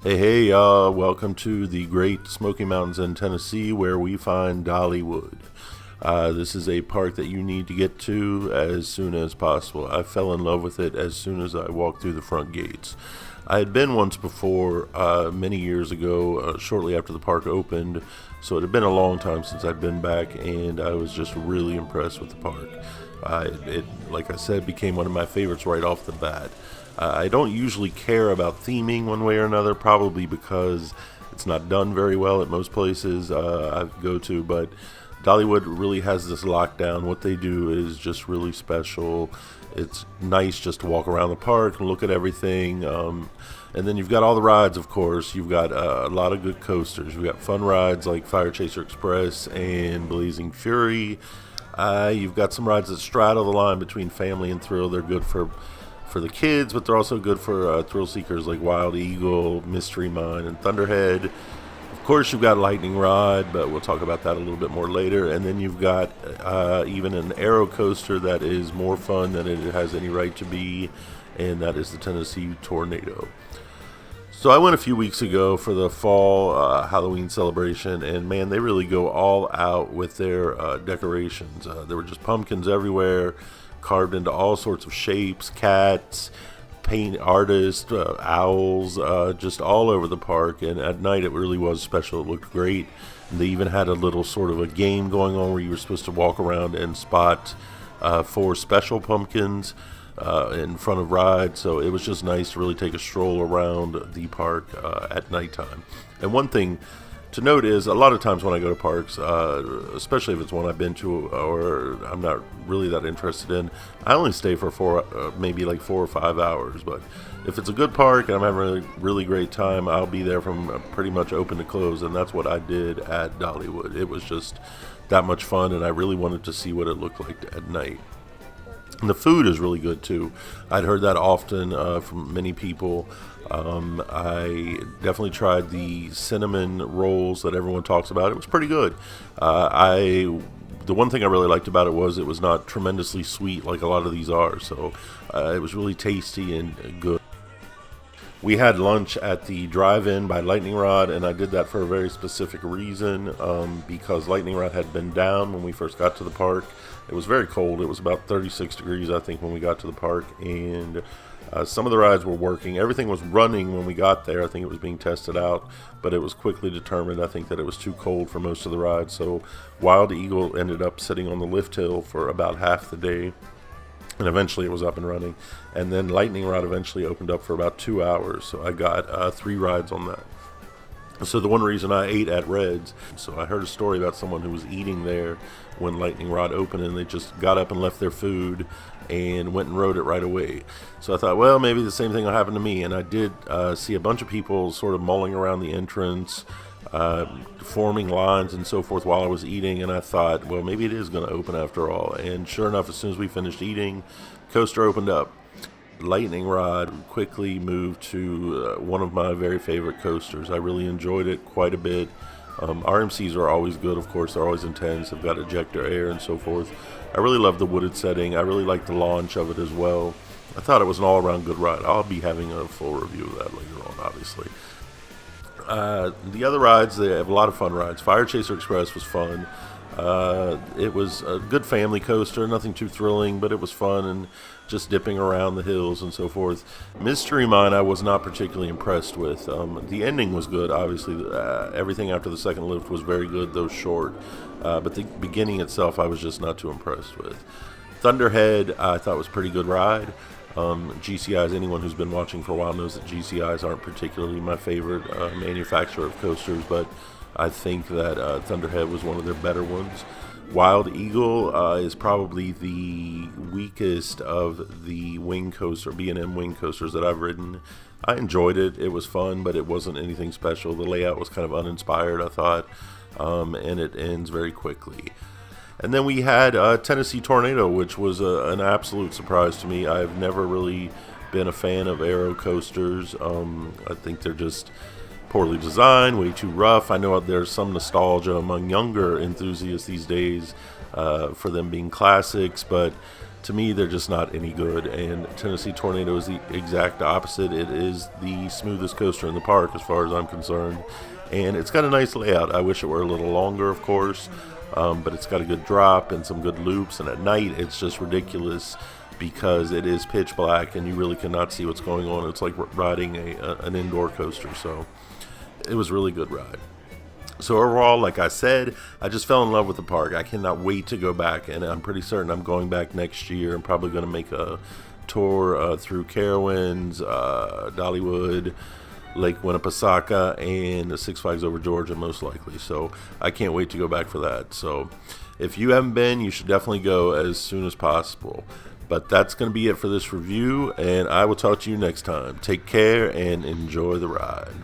Hey, y'all. Welcome to the Great Smoky Mountains in Tennessee, where we find Dollywood. This is a park that you need to get to as soon as possible. I fell in love with it as soon as I walked through the front gates. I had been once before, many years ago, shortly after the park opened, so it had been a long time since I'd been back, and I was just really impressed with the park. Like I said, became one of my favorites right off the bat. I don't usually care about theming one way or another, probably because it's not done very well at most places I go to, but Dollywood really has this lockdown. What they do is just really special. It's nice just to walk around the park and look at everything. And then you've got all the rides, of course. You've got a lot of good coasters. You've got fun rides like Fire Chaser Express and Blazing Fury. You've got some rides that straddle the line between family and thrill. They're good for the kids, but they're also good for thrill seekers like Wild Eagle, Mystery Mine, and Thunderhead. Of course, you've got Lightning Rod, but we'll talk about that a little bit more later. And then you've got even an aero coaster that is more fun than it has any right to be, and that is the Tennessee Tornado. So I went a few weeks ago for the fall Halloween celebration, and man, they really go all out with their decorations. There were just pumpkins everywhere, carved into all sorts of shapes, cats, paint artists, owls, just all over the park. And at night, it really was special. It looked great. And they even had a little sort of a game going on where you were supposed to walk around and spot four special pumpkins in front of rides. So it was just nice to really take a stroll around the park at nighttime. And one thing to note is a lot of times when I go to parks, especially if it's one I've been to or I'm not really that interested in, I only stay for maybe like 4 or 5 hours. But if it's a good park and I'm having a really great time, I'll be there from pretty much open to close. And that's what I did at Dollywood. It was just that much fun, and I really wanted to see what it looked like at night. And the food is really good too. I'd heard that often from many people. I definitely tried the cinnamon rolls that everyone talks about. It was pretty good. The one thing I really liked about it was not tremendously sweet like a lot of these are. So it was really tasty and good. We had lunch at the drive-in by Lightning Rod, and I did that for a very specific reason, because Lightning Rod had been down when we first got to the park. It was very cold. It was about 36 degrees, I think, when we got to the park, and some of the rides were working. Everything was running when we got there. I think it was being tested out, but it was quickly determined, I think, that it was too cold for most of the rides. So Wild Eagle ended up sitting on the lift hill for about half the day, and eventually it was up and running. And then Lightning Rod eventually opened up for about 2 hours, so I got 3 rides on that. So the one reason I ate at Red's, so I heard a story about someone who was eating there when Lightning Rod opened, and they just got up and left their food and went and rode it right away. So I thought, well, maybe the same thing will happen to me. And I did see a bunch of people sort of mulling around the entrance, forming lines and so forth while I was eating, and I thought, well, maybe it is going to open after all. And sure enough, as soon as we finished eating, coaster opened up. Lightning Rod quickly moved to one of my very favorite coasters. I really enjoyed it quite a bit. RMCs are always good, of course. They're always intense. They've got ejector air and so forth. I really love the wooded setting. I really like the launch of it as well. I thought it was an all-around good ride. I'll be having a full review of that later on, obviously. The other rides, they have a lot of fun rides. Fire Chaser Express was fun. It was a good family coaster, nothing too thrilling, but it was fun and just dipping around the hills and so forth. Mystery Mine I was not particularly impressed with. The ending was good, obviously. Everything after the second lift was very good, though short. But the beginning itself I was just not too impressed with. Thunderhead I thought was a pretty good ride. GCIs, anyone who's been watching for a while knows that GCIs aren't particularly my favorite manufacturer of coasters, but I think that Thunderhead was one of their better ones. Wild Eagle is probably the weakest of the wing coaster, B&M wing coasters that I've ridden. I enjoyed it. It was fun, but it wasn't anything special. The layout was kind of uninspired, I thought, and it ends very quickly. And then we had Tennessee Tornado, which was an absolute surprise to me. I've never really been a fan of aero coasters. I think they're just poorly designed, way too rough. I know there's some nostalgia among younger enthusiasts these days for them being classics, but To me, they're just not any good, and Tennessee Tornado is the exact opposite. It is the smoothest coaster in the park as far as I'm concerned, and it's got a nice layout. I wish it were a little longer, of course, but it's got a good drop and some good loops, and at night it's just ridiculous because it is pitch black and you really cannot see what's going on. It's like riding an indoor coaster, so it was a really good ride. So overall, like I said, I just fell in love with the park. I cannot wait to go back, and I'm pretty certain I'm going back next year. I'm probably going to make a tour through Carowinds, Dollywood, Lake Winnipesaukee, and Six Flags Over Georgia, most likely. So I can't wait to go back for that. So if you haven't been, you should definitely go as soon as possible. But that's going to be it for this review, and I will talk to you next time. Take care and enjoy the ride.